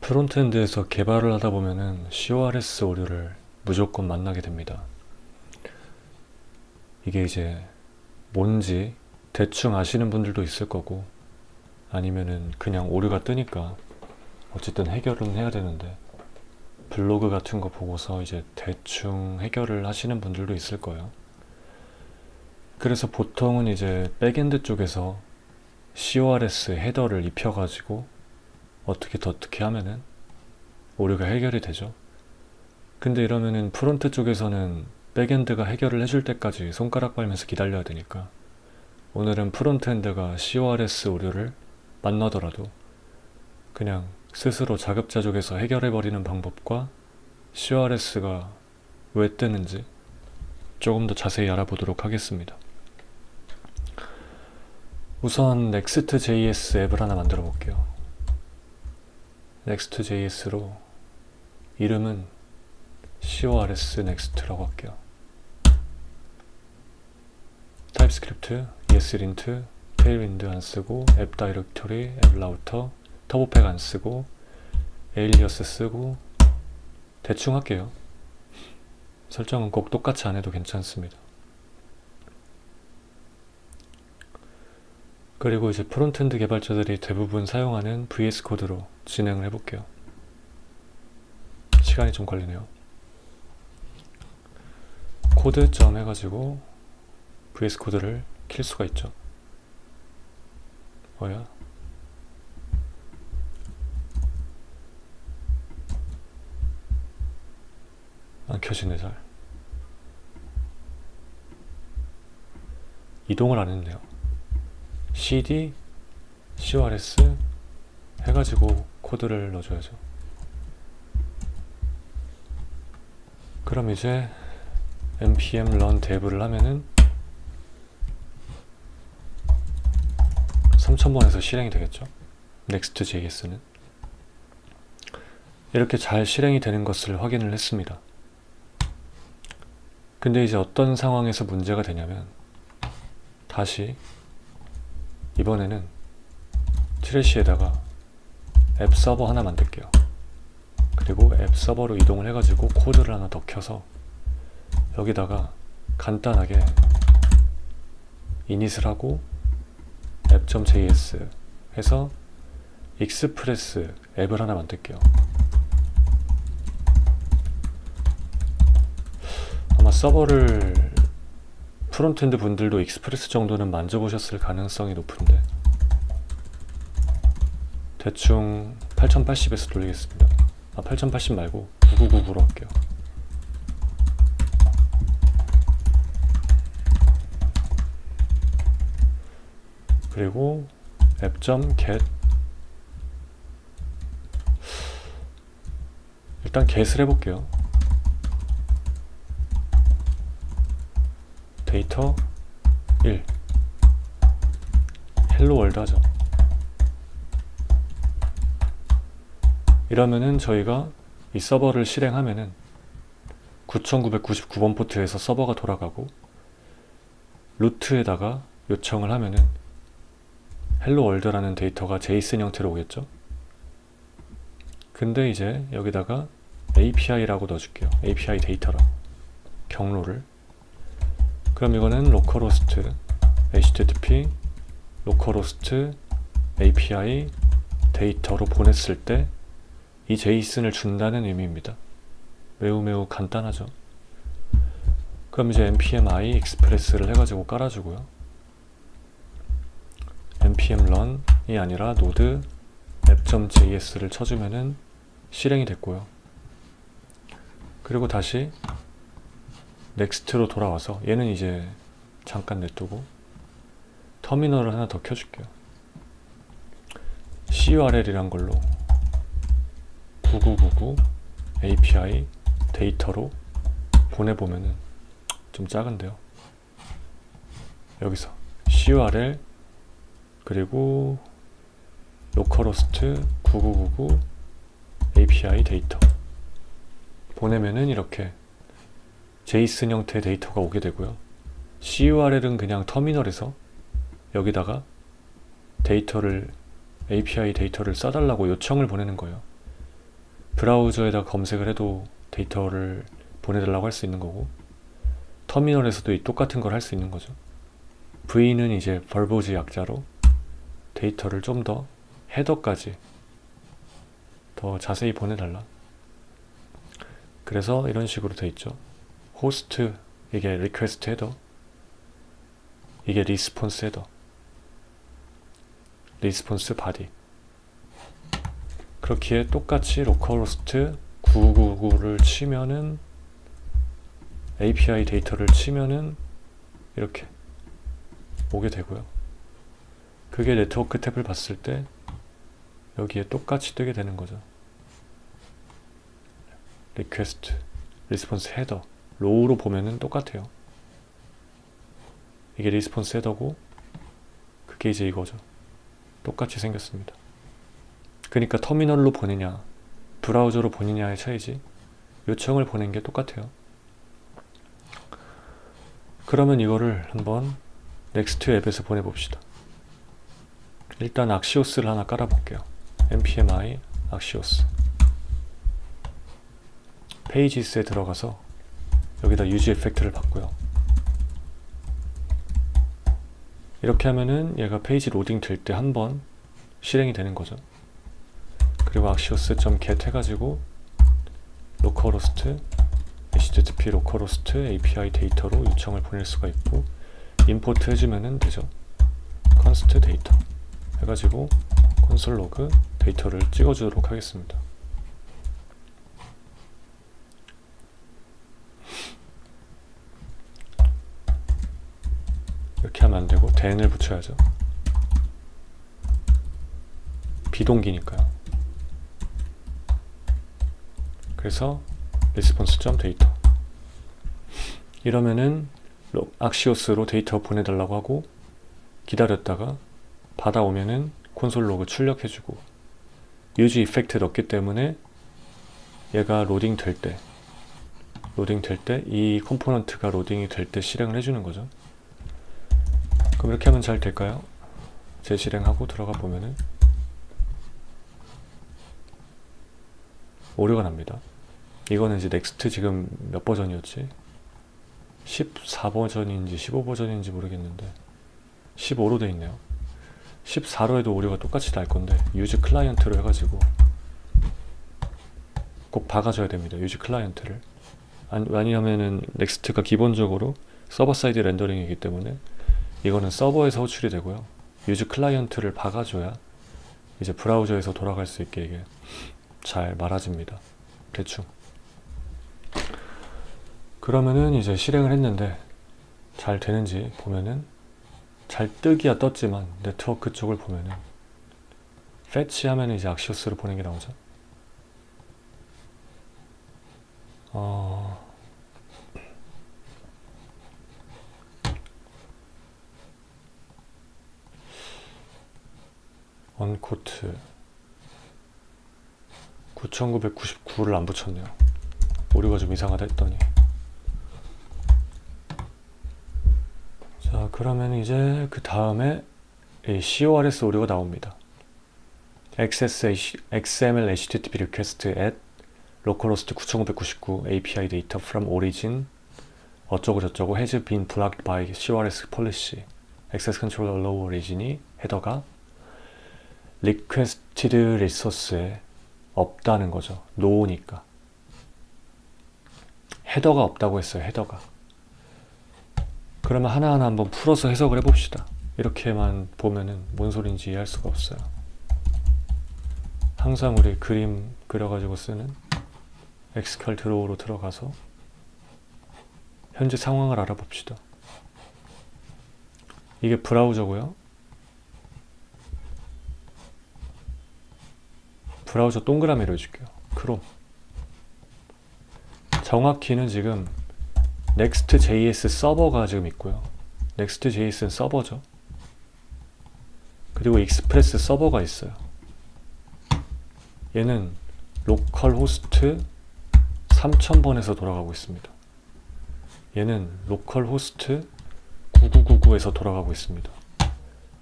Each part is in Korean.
프론트엔드에서 개발을 하다 보면은 CORS 오류를 무조건 만나게 됩니다. 이게 이제 뭔지 대충 아시는 분들도 있을 거고, 아니면은 그냥 오류가 뜨니까 어쨌든 해결은 해야 되는데 블로그 같은 거 보고서 이제 대충 해결을 하시는 분들도 있을 거예요. 그래서 보통은 이제 백엔드 쪽에서 CORS 헤더를 입혀가지고 어떻게 하면은 오류가 해결이 되죠. 근데 이러면은 프론트 쪽에서는 백엔드가 해결을 해줄 때까지 손가락 빨면서 기다려야 되니까, 오늘은 프론트엔드가 CORS 오류를 만나더라도 그냥 스스로 자급자족해서 해결해버리는 방법과 CORS가 왜 뜨는지 조금 더 자세히 알아보도록 하겠습니다. 우선 Next.js 앱을 하나 만들어 볼게요. Next.js로 이름은 CORS Next라고 할게요. 타입스크립트, ESLint, 테일윈드 안 쓰고, 앱 다이렉토리, 앱 라우터, 터보팩 안 쓰고, 에일리어스 쓰고, 대충 할게요. 설정은 꼭 똑같이 안 해도 괜찮습니다. 그리고 이제 프론트엔드 개발자들이 대부분 사용하는 VS 코드로 진행을 해볼게요. 시간이 좀 걸리네요. 코드 점 해가지고 VS 코드를 킬 수가 있죠. 뭐야? 안 켜지네. 잘 이동을 안 했네요. cd cors 해가지고 코드를 넣어줘야죠. 그럼 이제 npm run dev를 하면은 3000번에서 실행이 되겠죠. Next.js는 이렇게 잘 실행이 되는 것을 확인을 했습니다. 근데 이제 어떤 상황에서 문제가 되냐면, 다시 이번에는 트래시에다가 앱 서버 하나 만들게요. 그리고 앱 서버로 이동을 해가지고 코드를 하나 더 켜서 여기다가 간단하게 이닛을 하고 app.js 해서 익스프레스 앱을 하나 만들게요. 아마 서버를 프론트엔드 분들도 익스프레스 정도는 만져보셨을 가능성이 높은데, 대충 8080에서 돌리겠습니다. 8080 말고 9999로 할게요. 그리고 app.get, 일단 get을 해볼게요. 데이터 1 헬로 월드 하죠. 이러면은 저희가 이 서버를 실행하면은 9999번 포트에서 서버가 돌아가고, 루트에다가 요청을 하면은 헬로 월드라는 데이터가 제이슨 형태로 오겠죠. 근데 이제 여기다가 API라고 넣어줄게요. API 데이터라 경로를. 그럼 이거는 localhost http localhost API 데이터로 보냈을 때 이 제이슨을 준다는 의미입니다. 매우 간단하죠. 그럼 이제 npm i express를 해가지고 깔아주고요. npm run이 아니라 node app.js를 쳐주면은 실행이 됐고요. 그리고 다시 넥스트로 돌아와서, 얘는 이제 잠깐 냅두고 터미널을 하나 더 켜줄게요. curl이란 걸로 9999 API 데이터로 보내보면은, 좀 작은데요. 여기서 curl 그리고 localhost 9999 API 데이터 보내면은 이렇게 제이슨 형태의 데이터가 오게 되고요. curl은 그냥 터미널에서 여기다가 데이터를 API 데이터를 써달라고 요청을 보내는 거예요. 브라우저에다 검색을 해도 데이터를 보내달라고 할 수 있는 거고, 터미널에서도 이 똑같은 걸 할 수 있는 거죠. V는 이제 벌보지 약자로 데이터를 좀 더 헤더까지 더 자세히 보내달라. 그래서 이런 식으로 돼 있죠. 호스트, 이게 리퀘스트 헤더, 이게 리스폰스 헤더, 리스폰스 바디. 그렇기에 똑같이 로컬호스트 9999를 치면은, API 데이터를 치면은 이렇게 오게 되고요. 그게 네트워크 탭을 봤을 때 여기에 똑같이 뜨게 되는 거죠. 리퀘스트, 리스폰스 헤더, 로우로 보면은 똑같아요. 이게 리스폰스 헤더고, 그게 이제 이거죠. 똑같이 생겼습니다. 그러니까 터미널로 보내냐, 브라우저로 보내냐의 차이지, 요청을 보낸 게 똑같아요. 그러면 이거를 한번 넥스트 앱에서 보내봅시다. 일단 악시오스를 하나 깔아볼게요. npmi 악시오스. 페이지스에 들어가서 여기다 유지 에펙트를 받고요. 이렇게 하면은 얘가 페이지 로딩 될 때 한 번 실행이 되는 거죠. 그리고 axios.get 해가지고 localhost http localhost API 데이터로 요청을 보낼 수가 있고, 임포트 해주면 되죠. const 데이터 해가지고 콘솔 로그 데이터를 찍어주도록 하겠습니다. 이렇게 하면 안되고 then을 붙여야죠. 비동기니까요. 그래서 response.data, 이러면은 악시오스로 데이터 보내달라고 하고 기다렸다가 받아오면은 콘솔 로그 출력해주고, 유지 이펙트 넣기 때문에 얘가 로딩 될 때 이 컴포넌트가 로딩이 될 때 실행을 해주는 거죠. 그럼 이렇게 하면 잘 될까요? 재실행하고 들어가 보면은 오류가 납니다. 이거는 이제 넥스트 지금 몇 버전이었지? 14버전인지 15버전인지 모르겠는데 15로 돼 있네요. 14로 해도 오류가 똑같이 날 건데 유즈 클라이언트로 해가지고 꼭 박아줘야 됩니다. 유즈 클라이언트를. 아니면은 넥스트가 기본적으로 서버 사이드 렌더링이기 때문에 이거는 서버에서 호출이 되고요. 유즈 클라이언트를 박아줘야 이제 브라우저에서 돌아갈 수 있게 이게 잘 말아집니다. 대충. 그러면은 이제 실행을 했는데 잘 되는지 보면은, 잘 뜨기야 떴지만 네트워크 쪽을 보면은 fetch 하면 이제 악시오스로 보낸 게 나오죠. 언코트 9999를 안 붙였네요. 오류가 좀 이상하다 했더니. 자, 그러면 이제 그 다음에 CORS 오류가 나옵니다. XML HTTP request at localhost 9599 API data from origin 어쩌고 저쩌고 has been blocked by CORS policy. access control allow origin이 헤더가 requested resource에 없다는 거죠. no니까. 헤더가 없다고 했어요. 헤더가. 그러면 하나하나 한번 풀어서 해석을 해봅시다. 이렇게만 보면은 뭔 소린지 이해할 수가 없어요. 항상 우리 그림 그려가지고 쓰는 SQL 드로우로 들어가서 현재 상황을 알아봅시다. 이게 브라우저고요. 브라우저 동그라미로 해줄게요. 크롬. 정확히는 지금 Next.js 서버가 지금 있고요. Next.js는 서버죠. 그리고 익스프레스 서버가 있어요. 얘는 로컬호스트 3000번에서 돌아가고 있습니다. 얘는 로컬호스트 9999에서 돌아가고 있습니다.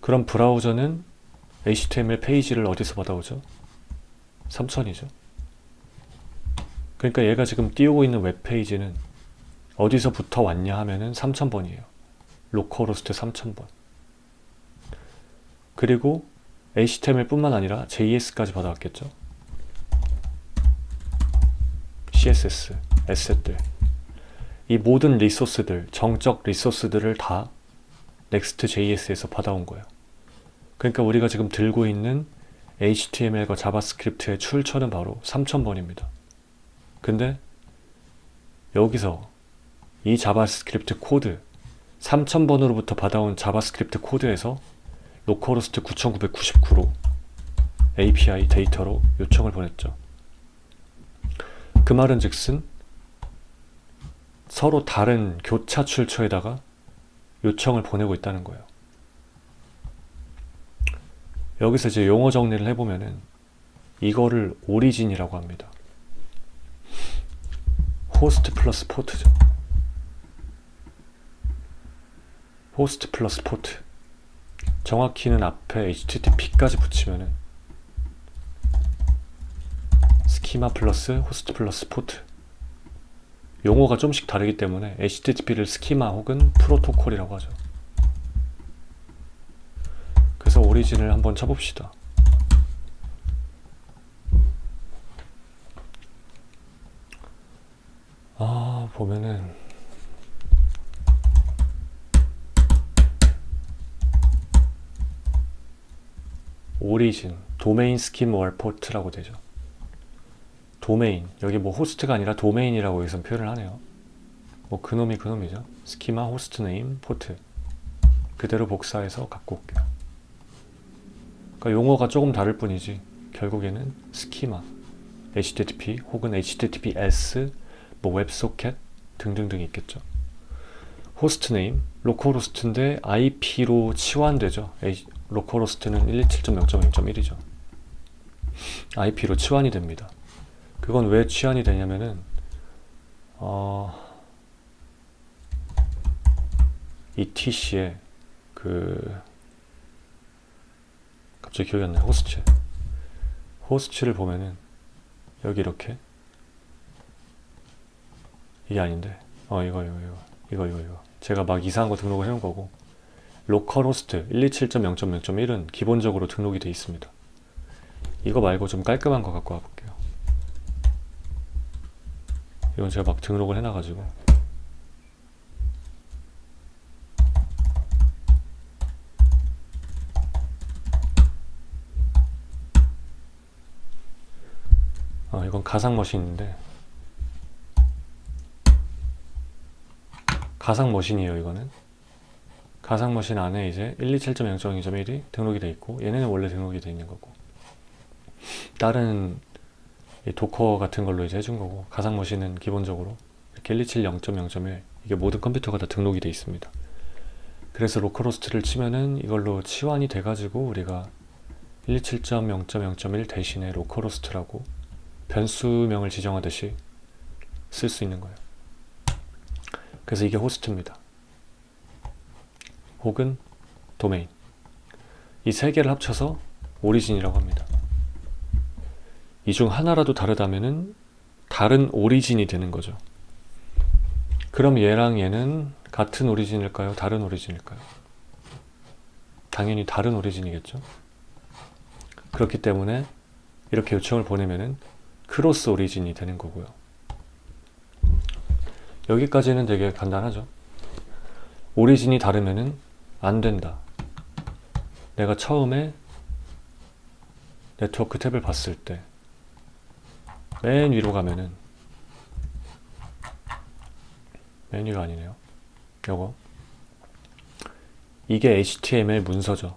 그럼 브라우저는 HTML 페이지를 어디서 받아오죠? 3000이죠. 그러니까 얘가 지금 띄우고 있는 웹페이지는 어디서부터 왔냐 하면은 3000번이에요. 로컬호스트 3000번. 그리고 HTML 뿐만 아니라 JS까지 받아왔겠죠. CSS, 에셋들. 이 모든 리소스들, 정적 리소스들을 다 Next.js에서 받아온 거예요. 그러니까 우리가 지금 들고 있는 HTML과 자바스크립트의 출처는 바로 3000번입니다. 근데 여기서 이 자바스크립트 코드 3000번으로부터 받아온 자바스크립트 코드에서 로컬호스트 9999로 API 데이터로 요청을 보냈죠. 그 말은 즉슨 서로 다른 교차 출처에다가 요청을 보내고 있다는 거예요. 여기서 이제 용어 정리를 해보면은 이거를 오리진이라고 합니다. 호스트 플러스 포트죠. 호스트 플러스 포트. 정확히는 앞에 HTTP까지 붙이면은 스키마 플러스 호스트 플러스 포트. 용어가 좀씩 다르기 때문에 HTTP를 스키마 혹은 프로토콜이라고 하죠. 그래서 오리진을 한번 쳐봅시다. 보면은 오리진, 도메인 스키마 월 포트라고 되죠. 도메인, 여기 뭐 호스트가 아니라 도메인이라고 여기서 표현을 하네요. 뭐 그놈이 그놈이죠. 스키마, 호스트 네임, 포트. 그대로 복사해서 갖고 올게요. 그러니까 용어가 조금 다를 뿐이지 결국에는 스키마, HTTP 혹은 HTTPS, 뭐 웹소켓 등등등 있겠죠. 호스트 네임, 로컬 호스트인데 IP로 치환되죠. 로컬 호스트는 127.0.0.1이죠. IP로 치환이 됩니다. 그건 왜 치환이 되냐면은 ETC에 갑자기 기억이 안 나요. 호스트를 보면은 여기 이렇게 이게 아닌데 이거 제가 막 이상한 거 등록을 해놓은 거고 로컬 호스트 127.0.0.1은 기본적으로 등록이 돼 있습니다. 이거 말고 좀 깔끔한 거 갖고 와볼게요. 이건 제가 막 등록을 해놔가지고 이건 가상 머신인데 가상 머신이에요. 이거는 가상 머신 안에 이제 127.0.0.1이 등록이 돼 있고 얘네는 원래 등록이 돼 있는 거고 다른 도커 같은 걸로 이제 해준 거고 가상 머신은 기본적으로 이렇게 127.0.0.1 이게 모든 컴퓨터가 다 등록이 돼 있습니다. 그래서 로컬호스트를 치면은 이걸로 치환이 돼가지고 우리가 127.0.0.1 대신에 로컬호스트라고 변수명을 지정하듯이 쓸 수 있는 거예요. 그래서 이게 호스트입니다. 혹은 도메인. 이 세 개를 합쳐서 오리진이라고 합니다. 이 중 하나라도 다르다면은 다른 오리진이 되는 거죠. 그럼 얘랑 얘는 같은 오리진일까요? 다른 오리진일까요? 당연히 다른 오리진이겠죠. 그렇기 때문에 이렇게 요청을 보내면은 크로스 오리진이 되는 거고요. 여기까지는 되게 간단하죠. 오리진이 다르면은 안 된다. 내가 처음에 네트워크 탭을 봤을 때 맨 위로 가면은 맨 위가 아니네요. 요거 이게 HTML 문서죠.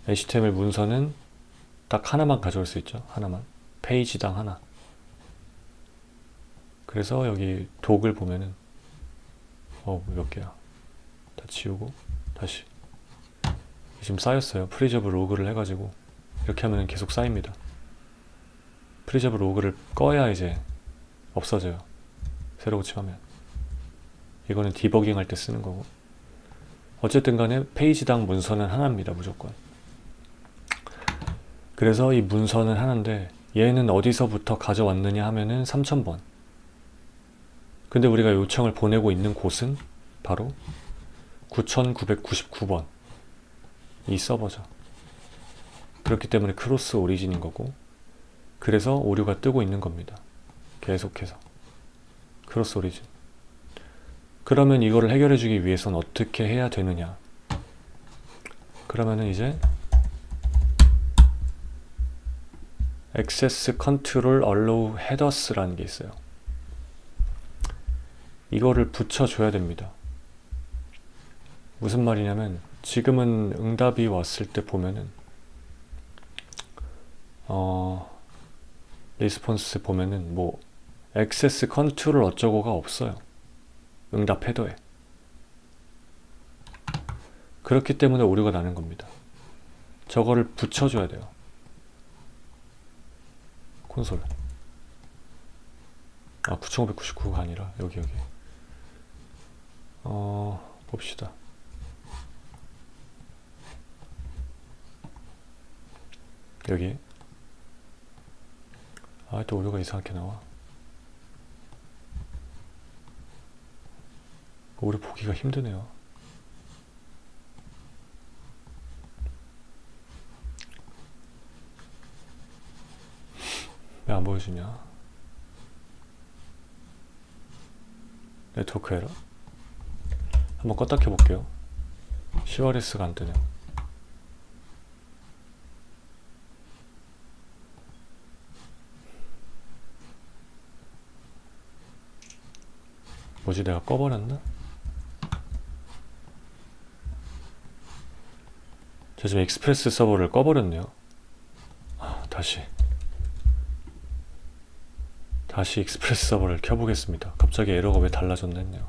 HTML 문서는 딱 하나만 가져올 수 있죠. 하나만. 페이지당 하나. 그래서 여기 독을 보면은 몇 개야. 다 지우고 다시 지금 쌓였어요. 프리저브 로그를 해가지고 이렇게 하면 계속 쌓입니다. 프리저브 로그를 꺼야 이제 없어져요. 새로 고침하면. 이거는 디버깅 할 때 쓰는 거고. 어쨌든 간에 페이지당 문서는 하나입니다. 무조건. 그래서 이 문서는 하나인데 얘는 어디서부터 가져왔느냐 하면은 3000번. 근데 우리가 요청을 보내고 있는 곳은 바로 9999번 이 서버죠. 그렇기 때문에 크로스 오리진인 거고, 그래서 오류가 뜨고 있는 겁니다. 계속해서 크로스 오리진. 그러면 이거를 해결해 주기 위해선 어떻게 해야 되느냐. 그러면은 이제 access control allow headers라는 게 있어요. 이거를 붙여줘야 됩니다. 무슨 말이냐면, 지금은 응답이 왔을 때 보면은 리스폰스 보면은 뭐 액세스 컨트롤 어쩌고가 없어요. 응답 헤더에. 그렇기 때문에 오류가 나는 겁니다. 저거를 붙여줘야 돼요. 콘솔. 9599가 아니라 여기. 봅시다. 여기. 또 오류가 이상하게 나와. 오류 보기가 힘드네요. 왜 안 보여주냐? 네트워크 에러? 한번 껐다 켜볼게요. CRS가 안 뜨네요. 뭐지, 내가 꺼버렸나? 저 지금 익스프레스 서버를 꺼버렸네요. 다시 익스프레스 서버를 켜보겠습니다. 갑자기 에러가 왜 달라졌나 했네요.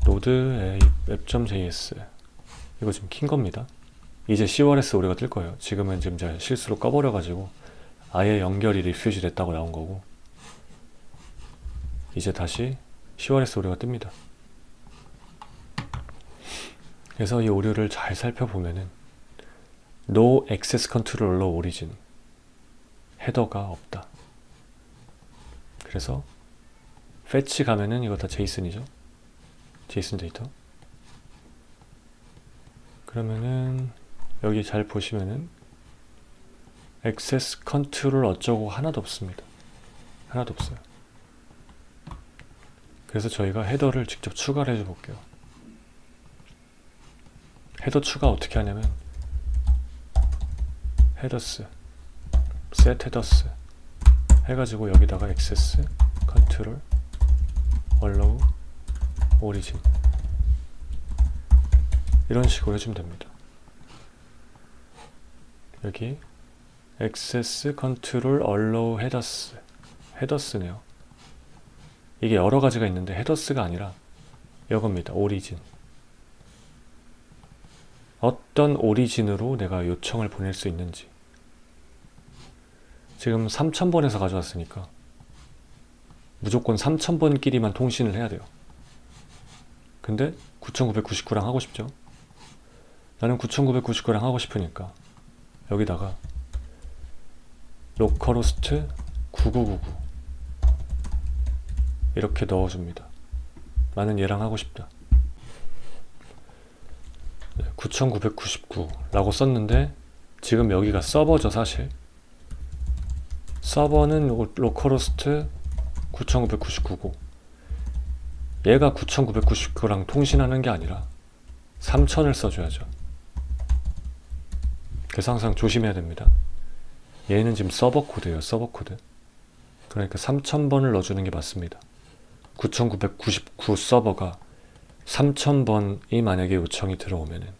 로드 앱.js 이거 지금 킨 겁니다. 이제 CRS 오류가 뜰 거예요. 지금은 지금 제가 실수로 꺼버려가지고 아예 연결이 리퓨즈 됐다고 나온 거고, 이제 다시 CRS 오류가 뜹니다. 그래서 이 오류를 잘 살펴보면은 No Access Control Origin 헤더가 없다. 그래서 fetch 가면은 이거 다 제이슨이죠. 제이슨 데이터. 그러면은 여기 잘 보시면은 Access Control 어쩌고 하나도 없습니다. 하나도 없어요. 그래서 저희가 헤더를 직접 추가를 해줘 볼게요. 헤더 추가 어떻게 하냐면 헤더스 set headers 해가지고 여기다가 access control allow origin 이런 식으로 해주면 됩니다. 여기 access control allow headers 헤더스네요. 이게 여러 가지가 있는데 헤더스가 아니라 이겁니다. origin. 어떤 오리진으로 내가 요청을 보낼 수 있는지. 지금 3000번에서 가져왔으니까 무조건 3000번끼리만 통신을 해야 돼요. 근데 9999랑 하고 싶죠? 나는 9999랑 하고 싶으니까 여기다가 localhost 9999 이렇게 넣어줍니다. 나는 얘랑 하고 싶다. 9999라고 썼는데 지금 여기가 서버죠. 사실 서버는 localhost 9999고 얘가 9999랑 통신하는 게 아니라 3000을 써줘야죠. 그래서 항상 조심해야 됩니다. 얘는 지금 서버 코드예요. 서버 코드. 그러니까 3000번을 넣어주는 게 맞습니다. 9999 서버가 3000번이 만약에 요청이 들어오면은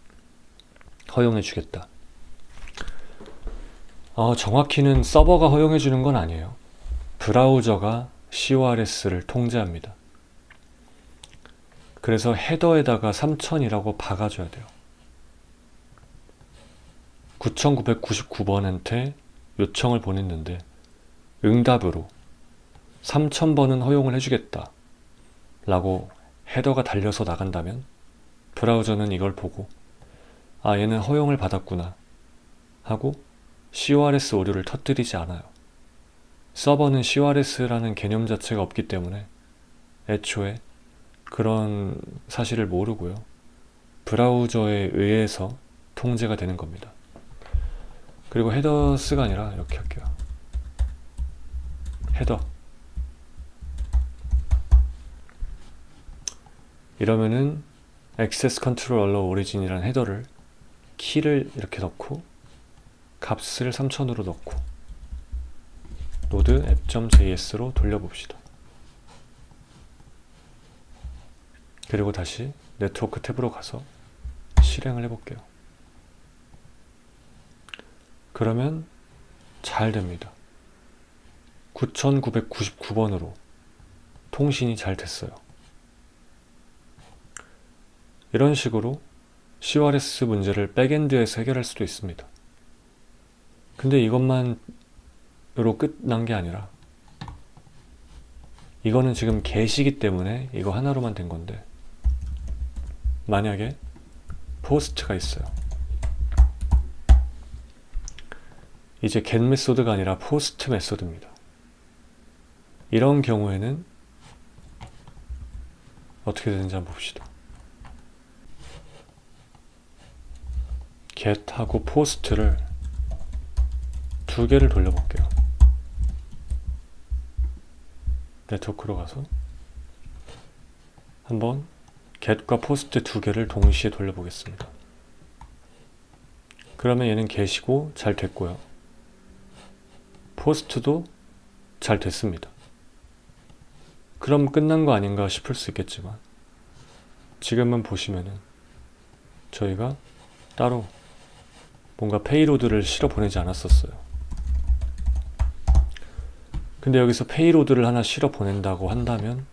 허용해 주겠다. 정확히는 서버가 허용해 주는 건 아니에요. 브라우저가 CORS를 통제합니다. 그래서 헤더에다가 3000이라고 박아줘야 돼요. 9999번한테 요청을 보냈는데 응답으로 3000번은 허용을 해주겠다 라고 헤더가 달려서 나간다면 브라우저는 이걸 보고 얘는 허용을 받았구나 하고 CORS 오류를 터뜨리지 않아요. 서버는 CORS라는 개념 자체가 없기 때문에 애초에 그런 사실을 모르고요. 브라우저에 의해서 통제가 되는 겁니다. 그리고 헤더스가 아니라 이렇게 할게요. 헤더. 이러면은 access control allow origin이라는 헤더를 키를 이렇게 넣고 값을 3000으로 넣고 node app.js로 돌려봅시다. 그리고 다시 네트워크 탭으로 가서 실행을 해볼게요. 그러면 잘 됩니다. 9999번으로 통신이 잘 됐어요. 이런 식으로 CORS 문제를 백엔드에서 해결할 수도 있습니다. 근데 이것만으로 끝난 게 아니라 이거는 지금 게시기 때문에 이거 하나로만 된 건데 만약에 포스트가 있어요. 이제 get 메소드가 아니라 포스트 메소드입니다. 이런 경우에는 어떻게 되는지 한번 봅시다. get하고 post를 두 개를 돌려볼게요. 네트워크로 가서 한번 get과 post 두 개를 동시에 돌려보겠습니다. 그러면 얘는 get이고 잘 됐고요. post도 잘 됐습니다. 그럼 끝난 거 아닌가 싶을 수 있겠지만 지금은 보시면은 저희가 따로 뭔가 페이로드를 실어 보내지 않았었어요. 근데 여기서 페이로드를 하나 실어 보낸다고 한다면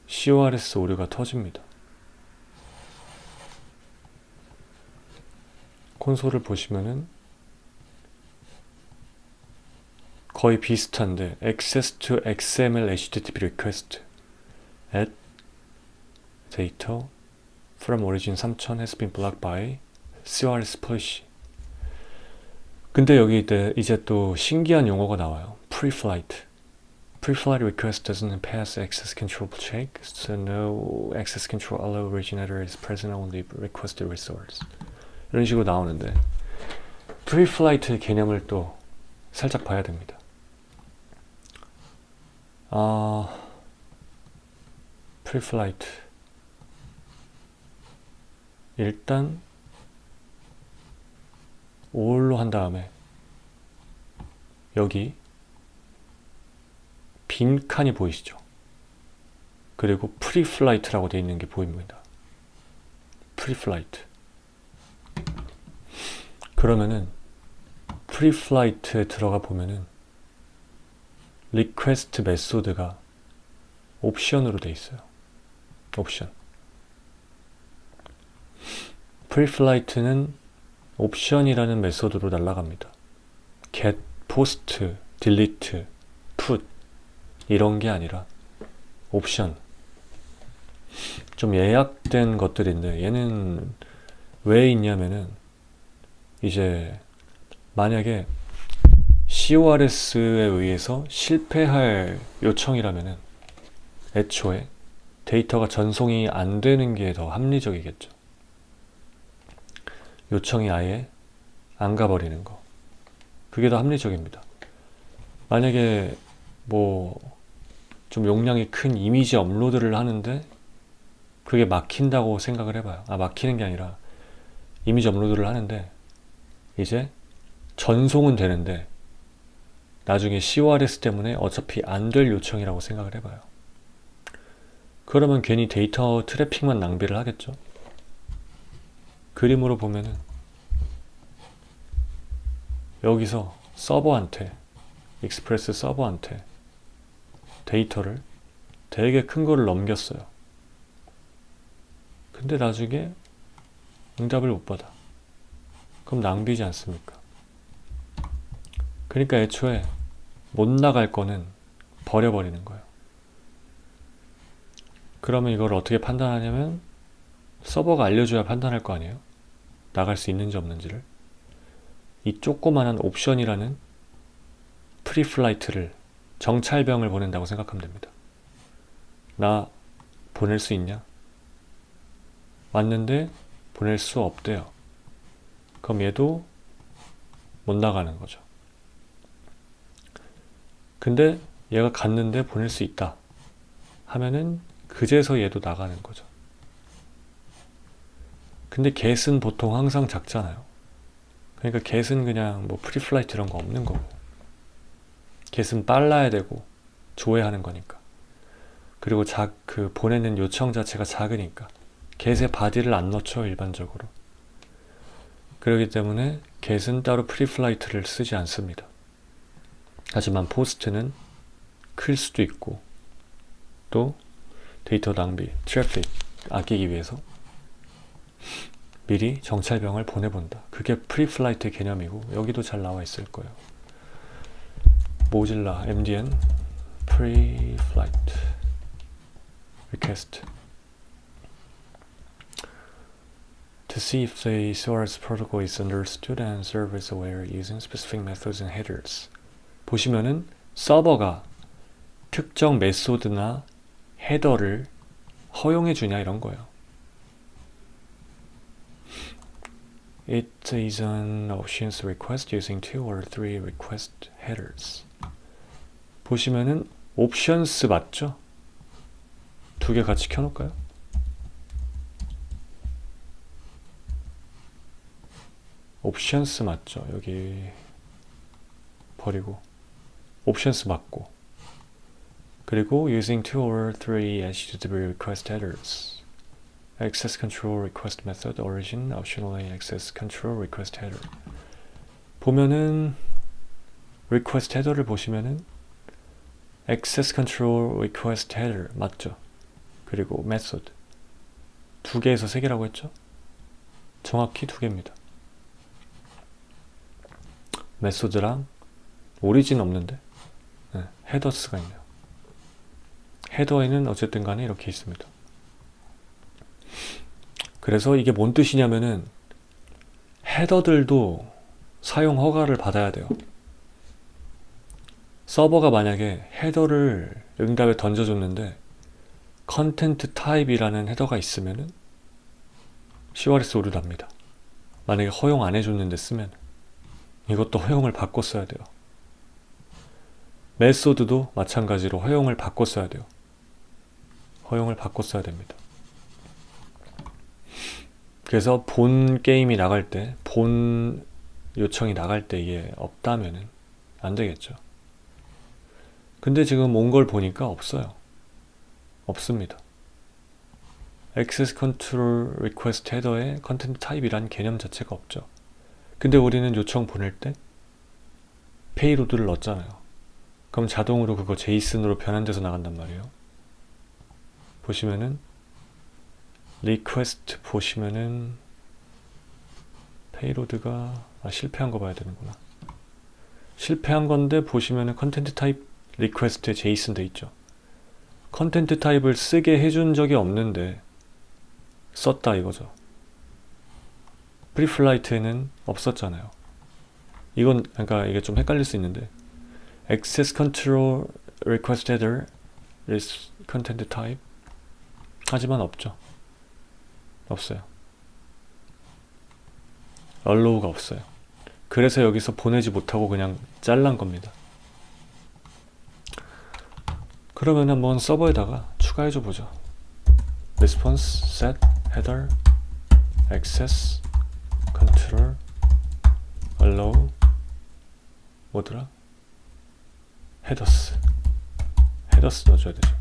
CORS 오류가 터집니다. 콘솔을 보시면은 거의 비슷한데 access to XML HTTP request at data from origin 3000 has been blocked by CORS policy. 근데 여기 이제 또 신기한 용어가 나와요. pre-flight. Pre-flight request doesn't pass access control check, so no access control allow originator is present on the requested resource. 이런 식으로 나오는데 pre-flight 개념을 또 살짝 봐야 됩니다. pre-flight 일단 all로 한 다음에 여기 빈 칸이 보이시죠? 그리고 pre-flight라고 되어 있는 게 보입니다. pre-flight. 그러면은 pre-flight에 들어가 보면은 request 메소드가 옵션으로 되어 있어요. 옵션. pre-flight는 옵션이라는 메소드로 날아갑니다. get, post, delete, put 이런 게 아니라 옵션. 좀 예약된 것들인데 얘는 왜 있냐면은 이제 만약에 CORS에 의해서 실패할 요청이라면은 애초에 데이터가 전송이 안 되는 게 더 합리적이겠죠. 요청이 아예 안 가버리는 거. 그게 더 합리적입니다. 만약에 뭐 좀 용량이 큰 이미지 업로드를 하는데 그게 막힌다고 생각을 해봐요. 막히는 게 아니라 이미지 업로드를 하는데 이제 전송은 되는데 나중에 CORS 때문에 어차피 안 될 요청이라고 생각을 해봐요. 그러면 괜히 데이터 트래픽만 낭비를 하겠죠. 그림으로 보면은 여기서 서버한테 익스프레스 서버한테 데이터를 되게 큰 거를 넘겼어요. 근데 나중에 응답을 못 받아. 그럼 낭비지 않습니까? 그러니까 애초에 못 나갈 거는 버려버리는 거예요. 그러면 이걸 어떻게 판단하냐면 서버가 알려줘야 판단할 거 아니에요? 나갈 수 있는지 없는지를. 이 조그만한 옵션이라는 프리플라이트를 정찰병을 보낸다고 생각하면 됩니다. 나 보낼 수 있냐? 왔는데 보낼 수 없대요. 그럼 얘도 못 나가는 거죠. 근데 얘가 갔는데 보낼 수 있다 하면은 그제서 얘도 나가는 거죠. 근데 get은 보통 항상 작잖아요. 그러니까 get은 그냥 뭐 프리플라이트 이런 거 없는 거고, get은 빨라야 되고 조회하는 거니까, 그리고 그 보내는 요청 자체가 작으니까 get에 body를 안 넣죠, 일반적으로. 그렇기 때문에 get은 따로 프리플라이트를 쓰지 않습니다. 하지만 post는 클 수도 있고, 또 데이터 낭비, 트래픽 아끼기 위해서 미리 정찰병을 보내본다. 그게 프리플라이트의 개념이고, 여기도 잘 나와 있을 거예요. 모질라 MDN Pre-Flight Request to see if the source protocol is understood and service aware using specific methods and headers. 보시면은 서버가 특정 메소드나 헤더를 허용해 주냐 이런 거예요. It is an options request using 2 or 3 request headers. 보시면은 options 맞죠? 두 개 같이 켜놓을까요? options 맞죠? 여기 버리고 options 맞고, 그리고 using 2 or 3 HTTP request headers. Access control request method origin optionally access control request header. 보면은 request header를 보시면은 access control request header 맞죠? 그리고 method 두 개에서 세 개라고 했죠? 정확히 두 개입니다. 메소드랑 오리진 없는데 헤더스가 있네요. 헤더에는 어쨌든 간에 이렇게 있습니다. 그래서 이게 뭔 뜻이냐면은 헤더들도 사용 허가를 받아야 돼요. 서버가 만약에 헤더를 응답에 던져줬는데 컨텐트 타입이라는 헤더가 있으면은 CORS 오류 납니다. 만약에 허용 안 해줬는데 쓰면 이것도 허용을 받고 써야 돼요. 메소드도 마찬가지로 허용을 받고 써야 돼요. 허용을 받고 써야 됩니다. 그래서 본 게임이 나갈 때, 본 요청이 나갈 때 이게 없다면은 안 되겠죠. 근데 지금 온 걸 보니까 없어요. 없습니다. Access Control Request 헤더에 컨텐트 타입이란 개념 자체가 없죠. 근데 우리는 요청 보낼 때 페이로드를 넣었잖아요. 그럼 자동으로 그거 제이슨으로 변환돼서 나간단 말이에요. 보시면은 리퀘스트 보시면은 페이로드가 실패한 거 봐야 되는구나. 실패한 건데 보시면은 컨텐트 타입 리퀘스트에 제이슨 돼 있죠. 컨텐트 타입을 쓰게 해준 적이 없는데 썼다 이거죠. 프리플라이트에는 없었잖아요. 이건 그러니까 이게 좀 헷갈릴 수 있는데 Access Control Request Header is Content Type 하지만 없죠. 없어요. allow가 없어요. 그래서 여기서 보내지 못하고 그냥 잘란 겁니다. 그러면 한번 서버에다가 추가해줘 보죠. Response, Set, Header, Access, Control, Allow, 뭐더라? Headers. Headers 넣어줘야 되죠.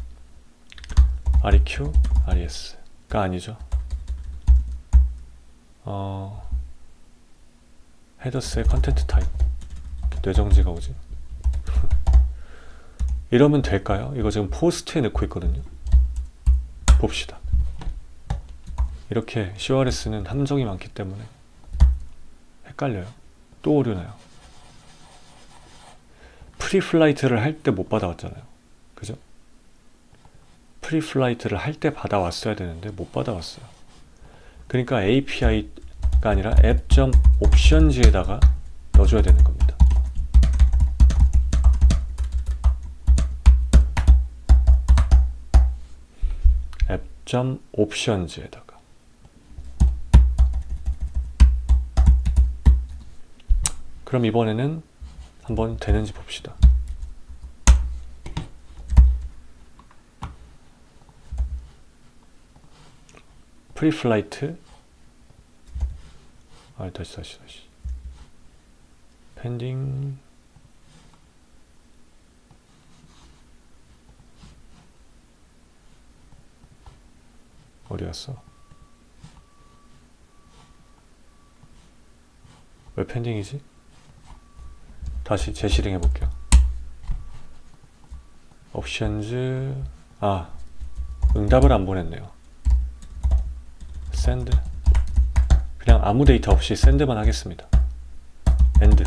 REQ, RES가 아니죠. 헤더스의 컨텐트 타입. 뇌정지가 오지. 이러면 될까요? 이거 지금 포스트에 넣고 있거든요. 봅시다. 이렇게 CORS는 함정이 많기 때문에 헷갈려요. 또 오류나요. 프리플라이트를 할 때 못 받아왔잖아요. 그죠? 프리플라이트를 할 때 받아왔어야 되는데 못 받아왔어요. 그러니까 API가 아니라 app.options에다가 넣어줘야 되는 겁니다. app.options에다가 그럼 이번에는 한번 되는지 봅시다. 프리플라이트 다시 펜딩 어디 갔어? 왜 펜딩이지? 다시 재실행 해볼게요. 옵션즈 응답을 안 보냈네요. 샌드 그냥 아무 데이터 없이 샌드만 하겠습니다. 엔드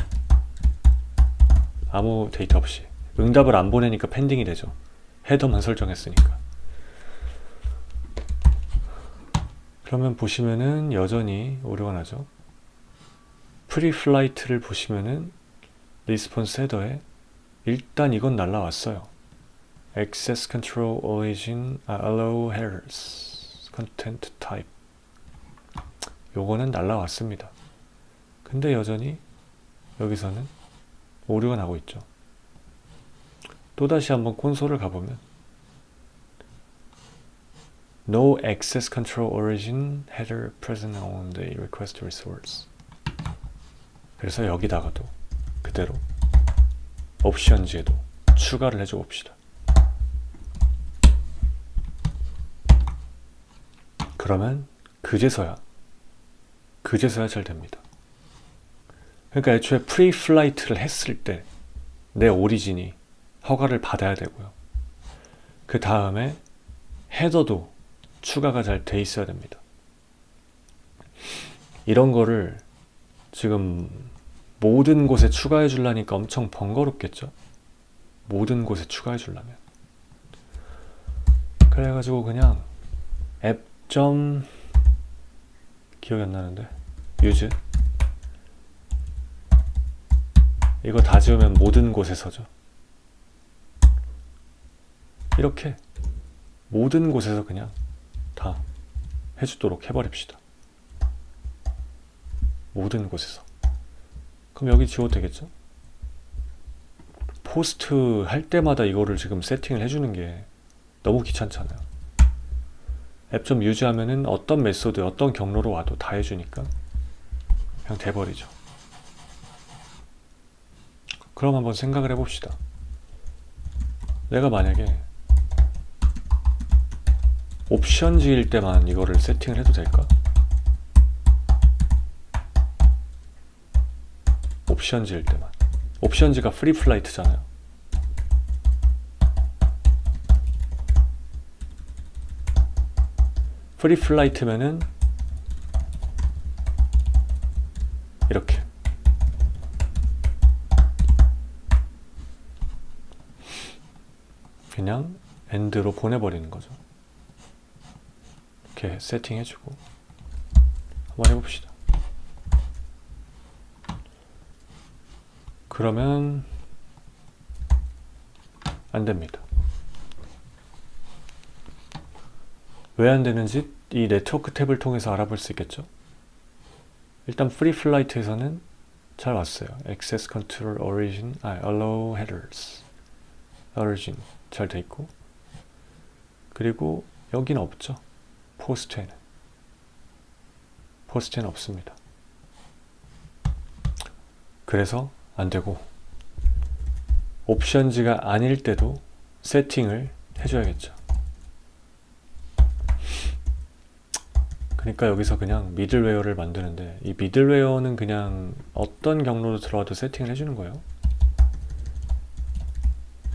아무 데이터 없이 응답을 안 보내니까 펜딩이 되죠. 헤더만 설정했으니까. 그러면 보시면은 여전히 오류가 나죠. 프리플라이트를 보시면은 리스폰스 헤더에 일단 이건 날라왔어요. Access Control Origin Allow Headers Content Type 요거는 날라왔습니다. 근데 여전히 여기서는 오류가 나고 있죠. 또다시 한번 콘솔을 가보면 No Access Control Origin Header Present on the Request Resource. 그래서 여기다가도 그대로 옵션즈에도 추가를 해줘 봅시다. 그러면 그제서야 잘 됩니다. 그러니까 애초에 프리플라이트를 했을 때 내 오리진이 허가를 받아야 되고요. 그 다음에 헤더도 추가가 잘 돼 있어야 됩니다. 이런 거를 지금 모든 곳에 추가해 주려니까 엄청 번거롭겠죠? 모든 곳에 추가해 주려면. 그래가지고 그냥 앱 기억이 안 나는데 use 이거 다 지우면 모든 곳에서죠. 이렇게 모든 곳에서 그냥 다 해주도록 해버립시다. 모든 곳에서. 그럼 여기 지워도 되겠죠? 포스트 할 때마다 이거를 지금 세팅을 해주는 게 너무 귀찮잖아요. 앱.use 하면은 어떤 메소드, 어떤 경로로 와도 다 해주니까 그냥 돼버리죠. 그럼 한번 생각을 해봅시다. 내가 만약에 옵션즈일 때만 이거를 세팅을 해도 될까? 옵션즈일 때만. 옵션즈가 프리플라이트잖아요. 프리플라이트면은 이렇게 그냥 엔드로 보내버리는 거죠. 이렇게 세팅해주고 한번 해봅시다. 그러면 안 됩니다. 왜 안 되는지 이 네트워크 탭을 통해서 알아볼 수 있겠죠? 일단 프리플라이트에서는 잘 왔어요. Access Control Origin, Allow Headers, Origin 잘 돼 있고, 그리고 여기는 없죠. 포스트에는 없습니다. 그래서 안 되고 옵션즈가 아닐 때도 세팅을 해줘야겠죠. 그러니까 여기서 그냥 미들웨어를 만드는데 이 미들웨어는 그냥 어떤 경로로 들어와도 세팅을 해주는 거예요.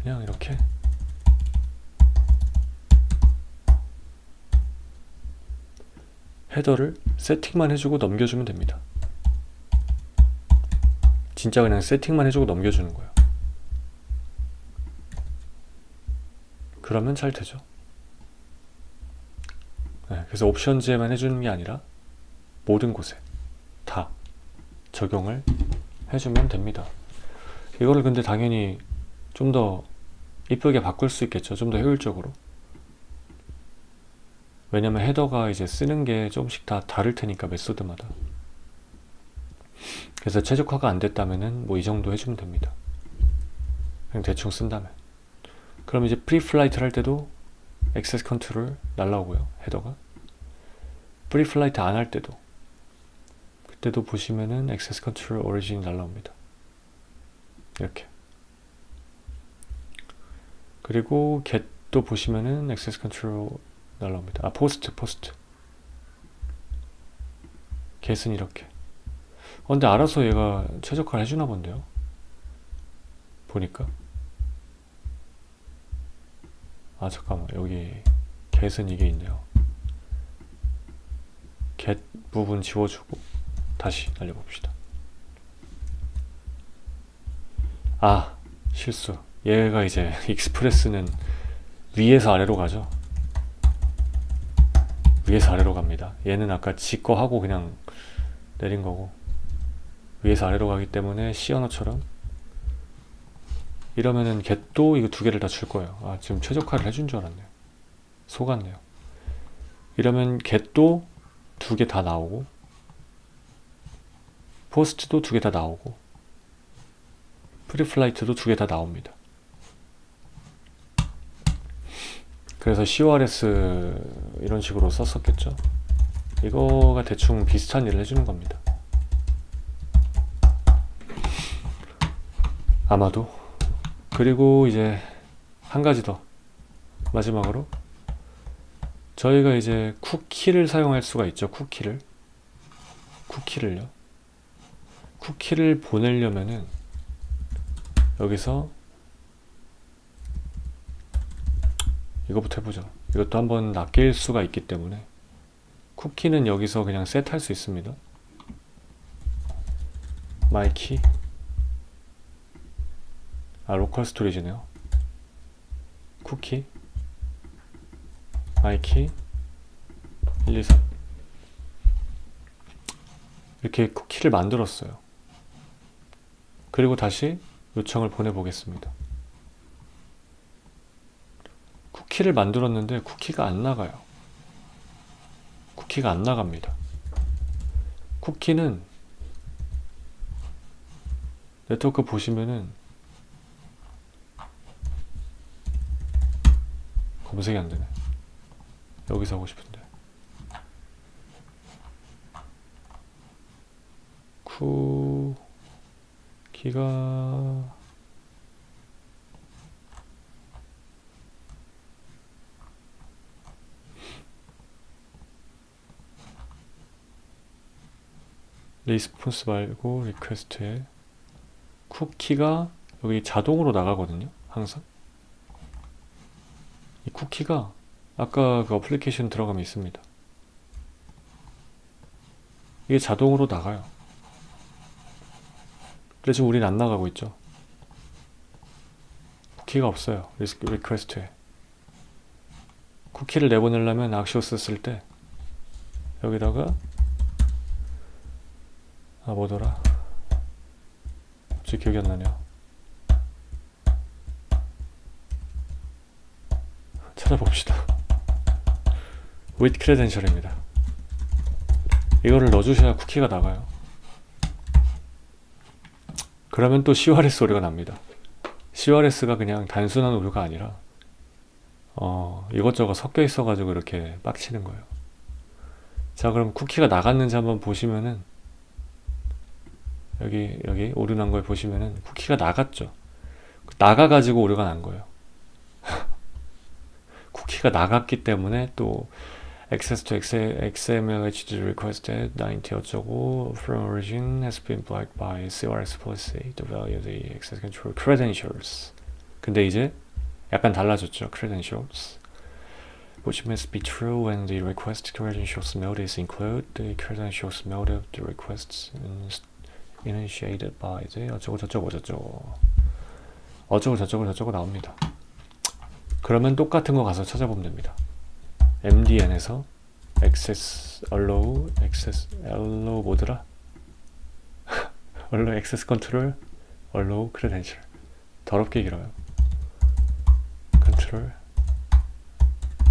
그냥 이렇게 헤더를 세팅만 해주고 넘겨주면 됩니다. 진짜 그냥 세팅만 해주고 넘겨주는 거예요. 그러면 잘 되죠. 네, 그래서 옵션즈에만 해주는 게 아니라 모든 곳에 다 적용을 해주면 됩니다. 이거를 근데 당연히 좀 더 이쁘게 바꿀 수 있겠죠. 좀 더 효율적으로. 왜냐면 헤더가 이제 쓰는 게 조금씩 다 다를 테니까 메소드마다. 그래서 최적화가 안 됐다면은 뭐 이 정도 해주면 됩니다. 그냥 대충 쓴다면. 그럼 이제 프리플라이트를 할 때도 액세스 컨트롤 날라오고요. 헤더가. 프리플라이트 안 할 때도 그때도 보시면은 액세스 컨트롤 오리진이 날라옵니다. 이렇게. 그리고 get도 보시면은 액세스 컨트롤 날라옵니다. 아, 포스트. get은 이렇게. 근데 알아서 얘가 최적화를 해주나 본데요. 보니까. 아, 잠깐만. 여기 get은 이게 있네요. get 부분 지워주고 다시 날려봅시다. 아, 실수. 얘가 이제 익스프레스는 위에서 아래로 가죠. 위에서 아래로 갑니다. 얘는 아까 지 거 하고 그냥 내린 거고 위에서 아래로 가기 때문에 C 언어처럼 이러면은 get도 이거 두 개를 다 줄 거예요. 아, 지금 최적화를 해준 줄 알았네요. 속았네요. 이러면 get도 두 개 다 나오고 post도 두 개 다 나오고 프리플라이트도 두 개 다 나옵니다. 그래서 CORS 이런 식으로 썼었겠죠. 이거가 대충 비슷한 일을 해주는 겁니다. 아마도. 그리고 이제 한 가지 더 마지막으로 저희가 이제 쿠키를 사용할 수가 있죠. 쿠키를요. 쿠키를 보내려면은 여기서 이거부터 해보죠. 이것도 한번 낚일 수가 있기 때문에 쿠키는 여기서 그냥 셋할 수 있습니다. myKey. 아, 로컬 스토리지네요. 쿠키 myKey 1, 2, 3 이렇게 쿠키를 만들었어요. 그리고 다시 요청을 보내보겠습니다. 쿠키를 만들었는데 쿠키가 안 나가요. 쿠키가 안 나갑니다. 쿠키는 네트워크 보시면은 검색이 안 되네. 여기서 하고 싶은데. 쿠키가 리스폰스 말고 리퀘스트에 쿠키가 여기 자동으로 나가거든요. 항상 이 쿠키가 아까 그 어플리케이션 들어가면 있습니다. 이게 자동으로 나가요. 근데 지금 우린 안 나가고 있죠. 쿠키가 없어요. 리퀘스트에 쿠키를 내보내려면 악시오스 쓸 때 여기다가 아, 뭐더라? 갑자기 기억이 안 나네요. 찾아봅시다. with credential입니다. 이거를 넣어주셔야 쿠키가 나가요. 그러면 또 CORS 오류가 납니다. CORS가 그냥 단순한 오류가 아니라 이것저것 섞여 있어가지고 이렇게 빡치는 거예요. 자, 그럼 쿠키가 나갔는지 한번 보시면은 여기 오류 난 걸 보시면은 쿠키가 나갔죠. 나가가지고 오류가 난 거예요. 쿠키가 나갔기 때문에 또 access to XML HTTP requested 90 어쩌고 from origin has been blocked by CORS policy the value of the access control credentials. 근데 이제 약간 달라졌죠. credentials which must be true when the request credentials mode is include the credentials mode of the requests initiated by the 어쩌고 저쩌고 나옵니다. 그러면 똑같은 거 가서 찾아보면 됩니다. MDN에서 access allow 뭐더라? allow access control, allow credential. 더럽게 길어요. control,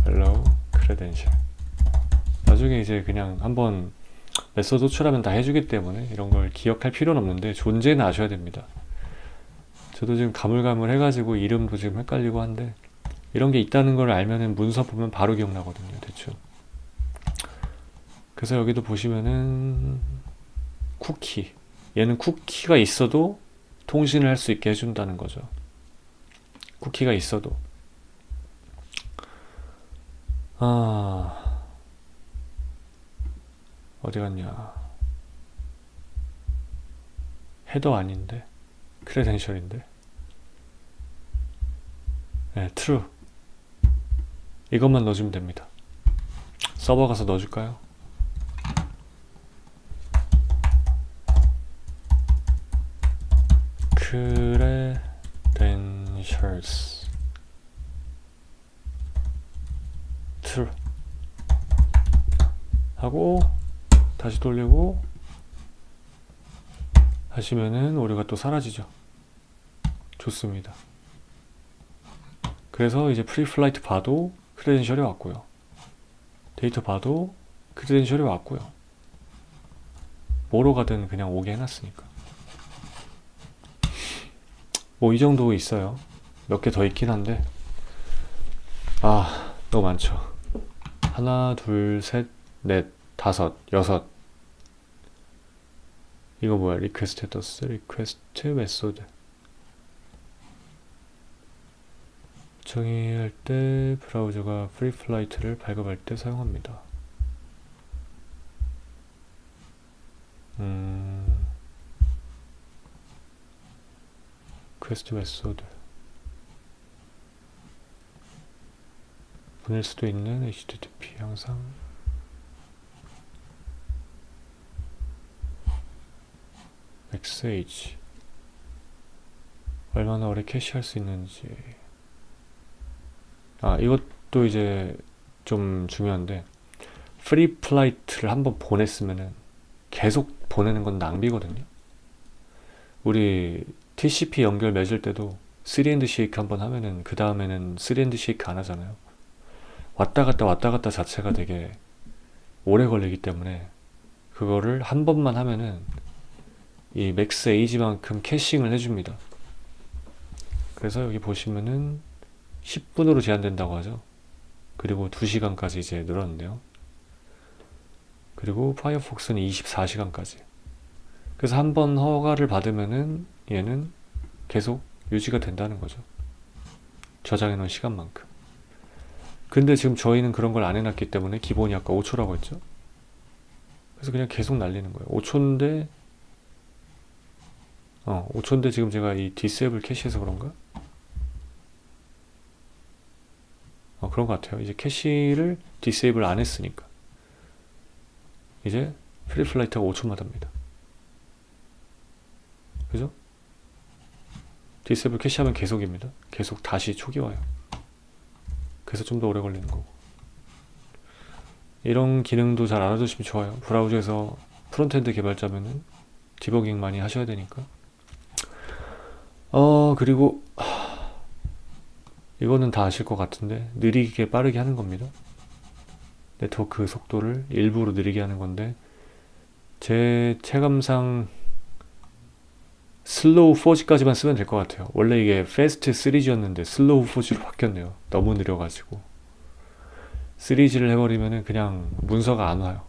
allow credential. 나중에 이제 그냥 한번 메소드 호출하면 다 해주기 때문에 이런 걸 기억할 필요는 없는데 존재는 아셔야 됩니다. 저도 지금 가물가물 해가지고 이름도 지금 헷갈리고 한데 이런 게 있다는 걸 알면은 문서 보면 바로 기억나거든요, 대충. 그래서 여기도 보시면은 쿠키, 얘는 쿠키가 있어도 통신을 할 수 있게 해준다는 거죠. 쿠키가 있어도. 어디 갔냐. 헤더 아닌데 크레덴셜인데. 네, true. 이것만 넣어주면 됩니다. 서버 가서 넣어줄까요? credentials true 하고 다시 돌리고 하시면은 오류가 또 사라지죠. 좋습니다. 그래서 이제 프리플라이트 봐도 크레덴셜이 왔고요. 데이터 봐도 크레덴셜이 왔고요. 뭐로 가든 그냥 오게 해놨으니까. 뭐 이 정도 있어요. 몇 개 더 있긴 한데 너무 많죠. 하나, 둘, 셋, 넷, 다섯, 여섯. 이거 뭐야? 리퀘스트 헤더스, 리퀘스트 메소드. 정의할 때 브라우저가 프리플라이트를 발급할 때 사용합니다. 리퀘스트 메소드. 보낼 수도 있는 HTTP 항상 XH 얼마나 오래 캐시할 수 있는지. 이것도 이제 좀 중요한데 프리플라이트를 한번 보냈으면은 계속 보내는 건 낭비거든요. 우리 TCP 연결 맺을 때도 3&shake 한번 하면은 그 다음에는 3&shake 안 하잖아요. 왔다 갔다 자체가 되게 오래 걸리기 때문에 그거를 한 번만 하면은 이 맥스 에이지만큼 캐싱을 해줍니다. 그래서 여기 보시면은 10분으로 제한된다고 하죠. 그리고 2시간까지 이제 늘었는데요. 그리고 파이어폭스는 24시간까지. 그래서 한 번 허가를 받으면은 얘는 계속 유지가 된다는 거죠. 저장해 놓은 시간만큼. 근데 지금 저희는 그런 걸 안 해놨기 때문에 기본이 아까 5초라고 했죠. 그래서 그냥 계속 날리는 거예요. 5초인데 5초인데 지금 제가 이 디세이블 캐시해서 그런가? 그런 것 같아요. 이제 캐시를 디세이블 안 했으니까 이제 프리플라이트가 5초마다 합니다. 그죠? 디세이블 캐시하면 계속입니다. 계속 다시 초기 와요. 그래서 좀 더 오래 걸리는 거고. 이런 기능도 잘 알아두시면 좋아요. 브라우저에서 프론트엔드 개발자면은 디버깅 많이 하셔야 되니까. 그리고 이거는 다 아실 것 같은데 느리게 빠르게 하는 겁니다. 네트워크 속도를 일부러 느리게 하는 건데 제 체감상 슬로우 4G까지만 쓰면 될 것 같아요. 원래 이게 패스트 3G였는데 슬로우 4G로 바뀌었네요. 너무 느려가지고 3G를 해버리면은 그냥 문서가 안 와요.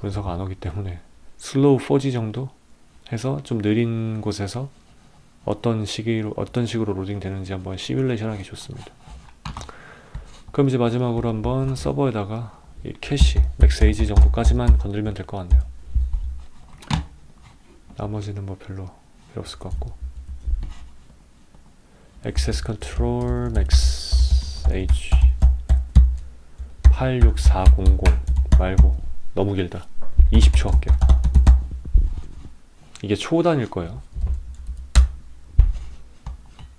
문서가 안 오기 때문에 슬로우 4G 정도 해서 좀 느린 곳에서 어떤 식으로 로딩 되는지 한번 시뮬레이션 하기 좋습니다. 그럼 이제 마지막으로 한번 서버에다가 이 캐시, 맥스에이지 정도까지만 건들면 될 것 같네요. 나머지는 뭐 별로 필요 없을 것 같고. Access Control Max Age 86400 말고 너무 길다. 20초 할게요. 이게 초단일 거예요.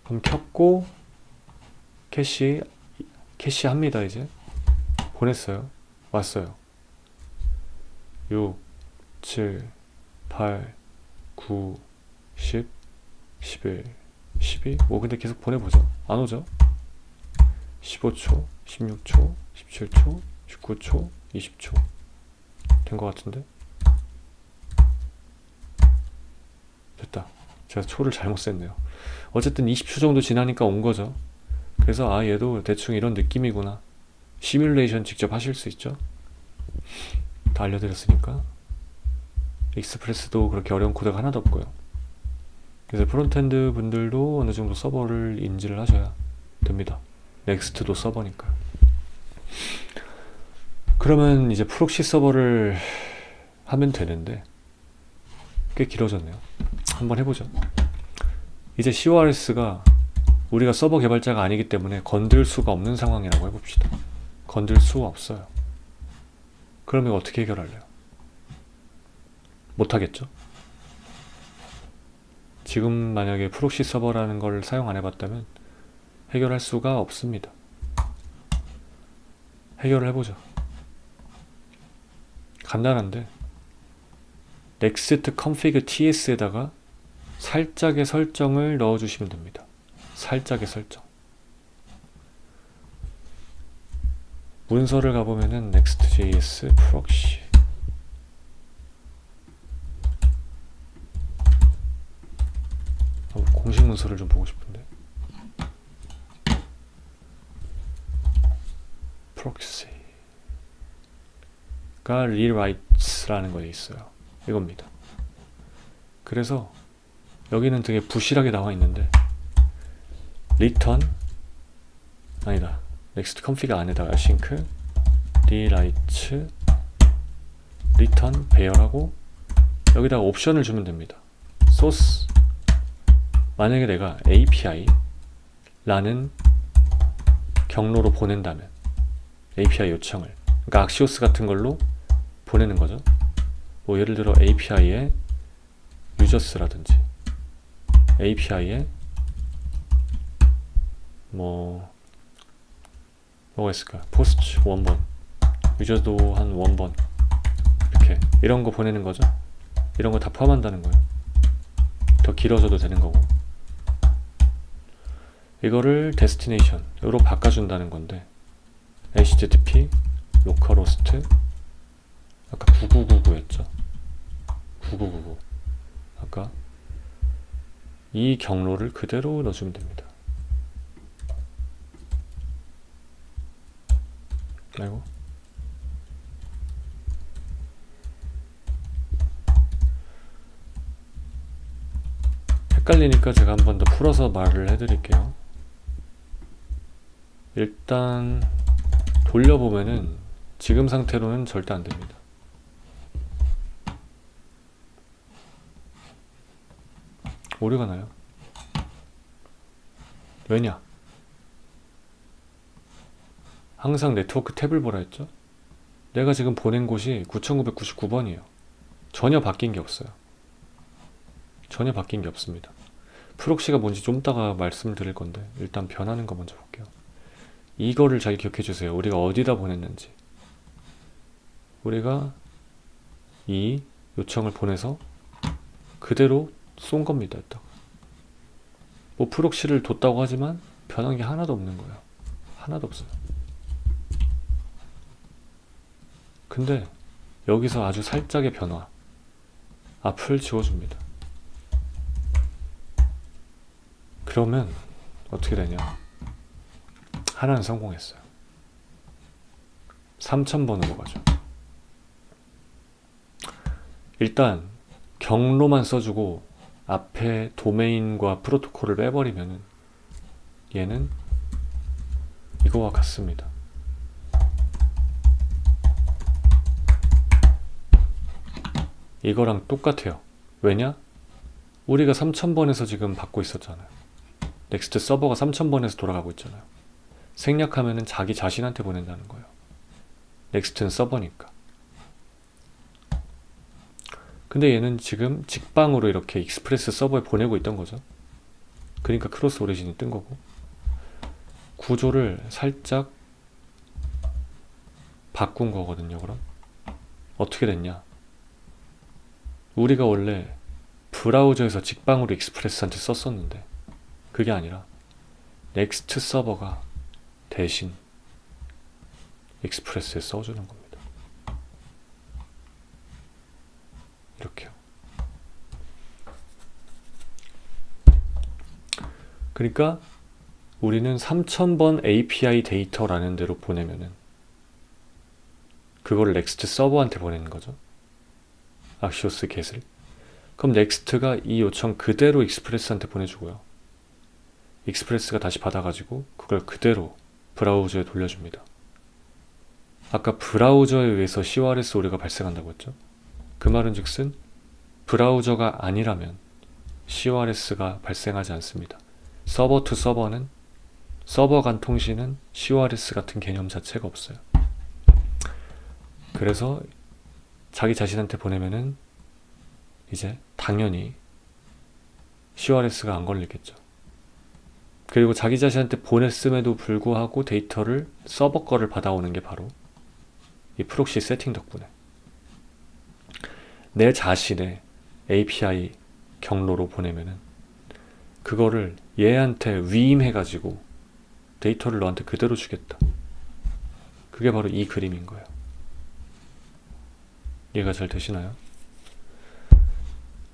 그럼 켰고 캐시 합니다. 이제 보냈어요. 왔어요. 6, 7, 8, 9, 10, 11, 12. 뭐 근데 계속 보내보죠. 안 오죠? 15초, 16초, 17초, 19초, 20초. 된 것 같은데? 됐다. 제가 초를 잘못 셌네요. 어쨌든 20초 정도 지나니까 온 거죠. 그래서 아, 얘도 대충 이런 느낌이구나. 시뮬레이션 직접 하실 수 있죠. 다 알려드렸으니까. 익스프레스도 그렇게 어려운 코드가 하나도 없고요. 그래서 프론트엔드 분들도 어느 정도 서버를 인지를 하셔야 됩니다. 넥스트도 서버니까. 그러면 이제 프록시 서버를 하면 되는데 꽤 길어졌네요. 한번 해보죠. 이제 CORS가 우리가 서버 개발자가 아니기 때문에 건들 수가 없는 상황이라고 해봅시다. 건들 수가 없어요. 그러면 어떻게 해결할래요? 못하겠죠? 지금 만약에 프록시 서버라는 걸 사용 안 해봤다면 해결할 수가 없습니다. 해결을 해보죠. 간단한데 next config ts에다가 살짝의 설정을 넣어주시면 됩니다. 살짝의 설정. 문서를 가보면은 next.js proxy 공식 문서를 좀 보고 싶은데 proxy가 rewrites라는 거에 있어요. 이겁니다. 그래서 여기는 되게 부실하게 나와 있는데 return 아니다 next config 안에다가 async rewrites return 배열하고 여기다가 옵션을 주면 됩니다. source 만약에 내가 API 라는 경로로 보낸다면 API 요청을 그러니까 악시오스 같은 걸로 보내는 거죠. 뭐 예를 들어 API에 users라든지 API에 뭐가 있을까? post 원본 유저도 한 원본 이렇게 이런 거 보내는 거죠. 이런 거 다 포함한다는 거예요. 더 길어져도 되는 거고 이거를 destination으로 바꿔준다는 건데 http localhost 아까 9999였죠. 9999 아까 이 경로를 그대로 넣어주면 됩니다. 아이고 헷갈리니까 제가 한 번 더 풀어서 말을 해드릴게요. 일단 돌려보면은 지금 상태로는 절대 안 됩니다. 오류가 나요. 왜냐? 항상 네트워크 탭을 보라 했죠? 내가 지금 보낸 곳이 9999번이에요. 전혀 바뀐 게 없어요. 전혀 바뀐 게 없습니다. 프록시가 뭔지 좀 이따가 말씀드릴 건데 일단 변하는 거 먼저 볼게요. 이거를 잘 기억해 주세요. 우리가 어디다 보냈는지. 우리가 이 요청을 보내서 그대로 쏜 겁니다. 뭐 프록시를 뒀다고 하지만 변한 게 하나도 없는 거예요. 하나도 없어요. 근데 여기서 아주 살짝의 변화 앞을 지워줍니다. 그러면 어떻게 되냐? 하나는 성공했어요. 3000번으로 가죠. 일단 경로만 써주고 앞에 도메인과 프로토콜을 빼버리면은 얘는 이거와 같습니다. 이거랑 똑같아요. 왜냐? 우리가 3000번에서 지금 받고 있었잖아요. 넥스트 서버가 3000번에서 돌아가고 있잖아요. 생략하면은 자기 자신한테 보낸다는 거예요. 넥스트는 서버니까. 근데 얘는 지금 직방으로 이렇게 익스프레스 서버에 보내고 있던 거죠. 그러니까 크로스 오리진이 뜬 거고. 구조를 살짝 바꾼 거거든요. 그럼 어떻게 됐냐? 우리가 원래 브라우저에서 직방으로 익스프레스한테 썼었는데 그게 아니라 넥스트 서버가 대신 익스프레스에 써주는 겁니다. 이렇게요. 그러니까 우리는 3000번 API 데이터라는 데로 보내면은 그거를 넥스트 서버한테 보내는 거죠. 악시오스 get을. 그럼 넥스트가 이 요청 그대로 익스프레스한테 보내주고요. 익스프레스가 다시 받아가지고 그걸 그대로 브라우저에 돌려줍니다. 아까 브라우저에 의해서 CORS 오류가 발생한다고 했죠. 그 말은 즉슨 브라우저가 아니라면 CORS가 발생하지 않습니다. 서버 투 서버는 서버 간 통신은 CORS 같은 개념 자체가 없어요. 그래서 자기 자신한테 보내면은 이제 당연히 CORS가 안 걸리겠죠. 그리고 자기 자신한테 보냈음에도 불구하고 데이터를 서버 거를 받아오는 게 바로 이 프록시 세팅 덕분에 내 자신의 API 경로로 보내면은 그거를 얘한테 위임해가지고 데이터를 너한테 그대로 주겠다. 그게 바로 이 그림인 거예요. 이해가 잘 되시나요?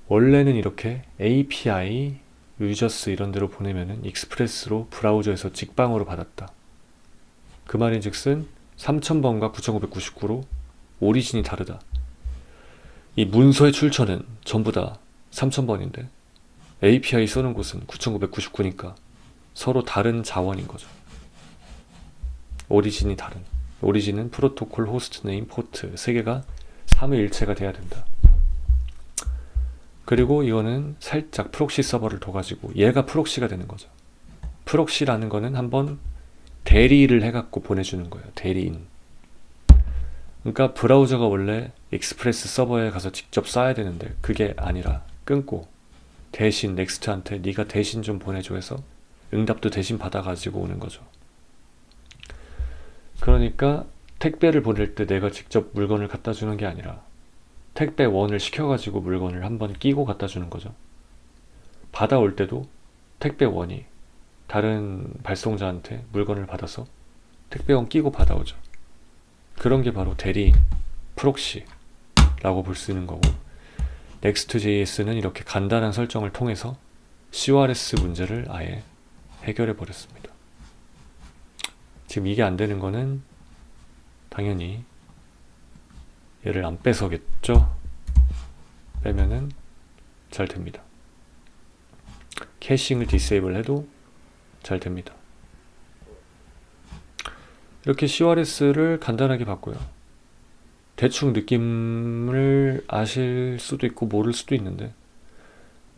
원래는 이렇게 API, 유저스 이런 데로 보내면은 익스프레스로 브라우저에서 직방으로 받았다. 그 말인 즉슨 3000번과 9599로 오리진이 다르다. 이 문서의 출처는 전부 다 3000번인데 API 쓰는 곳은 9999니까 서로 다른 자원인 거죠. 오리진이 다른. 오리진은 프로토콜, 호스트 네임, 포트 3개가 삼위일체가 돼야 된다. 그리고 이거는 살짝 프록시 서버를 둬가지고 얘가 프록시가 되는 거죠. 프록시라는 거는 한번 대리를 해갖고 보내주는 거예요. 대리인. 그러니까 브라우저가 원래 익스프레스 서버에 가서 직접 쏴야 되는데 그게 아니라 끊고 대신 넥스트한테 네가 대신 좀 보내줘 해서 응답도 대신 받아가지고 오는 거죠. 그러니까 택배를 보낼 때 내가 직접 물건을 갖다 주는 게 아니라 택배원을 시켜가지고 물건을 한번 끼고 갖다 주는 거죠. 받아올 때도 택배원이 다른 발송자한테 물건을 받아서 택배원 끼고 받아오죠. 그런 게 바로 대리인, 프록시라고 볼 수 있는 거고, Next.js는 이렇게 간단한 설정을 통해서 CORS 문제를 아예 해결해 버렸습니다. 지금 이게 안 되는 거는 당연히 얘를 안 빼서겠죠? 빼면은 잘 됩니다. 캐싱을 디세이블 해도 잘 됩니다. 이렇게 CORS를 간단하게 봤고요. 대충 느낌을 아실 수도 있고 모를 수도 있는데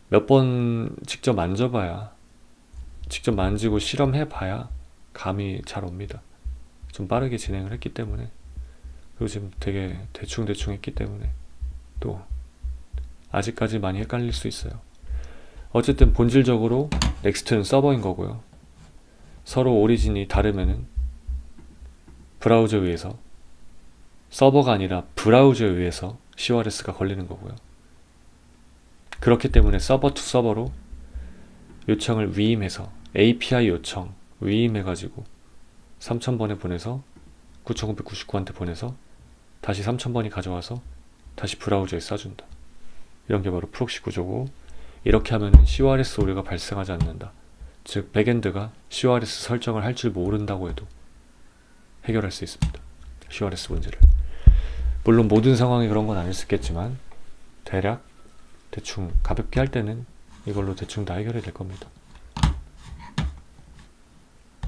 몇 번 직접 만져봐야, 직접 만지고 실험해봐야 감이 잘 옵니다. 좀 빠르게 진행을 했기 때문에, 그리고 지금 되게 대충 했기 때문에 또 아직까지 많이 헷갈릴 수 있어요. 어쨌든 본질적으로 넥스트는 서버인 거고요. 서로 오리진이 다르면은 브라우저에 의해서, 서버가 아니라 브라우저에 의해서 CORS가 걸리는 거고요. 그렇기 때문에 서버 투 서버로 요청을 위임해서 API 요청 위임해가지고 3000번에 보내서 9999한테 보내서 다시 3000번이 가져와서 다시 브라우저에 쏴준다. 이런 게 바로 프록시 구조고, 이렇게 하면 CORS 오류가 발생하지 않는다. 즉 백엔드가 CORS 설정을 할 줄 모른다고 해도 해결할 수 있습니다. CORS 문제를. 물론 모든 상황이 그런 건 아닐 수 있겠지만 대략 대충 가볍게 할 때는 이걸로 대충 다 해결이 될 겁니다.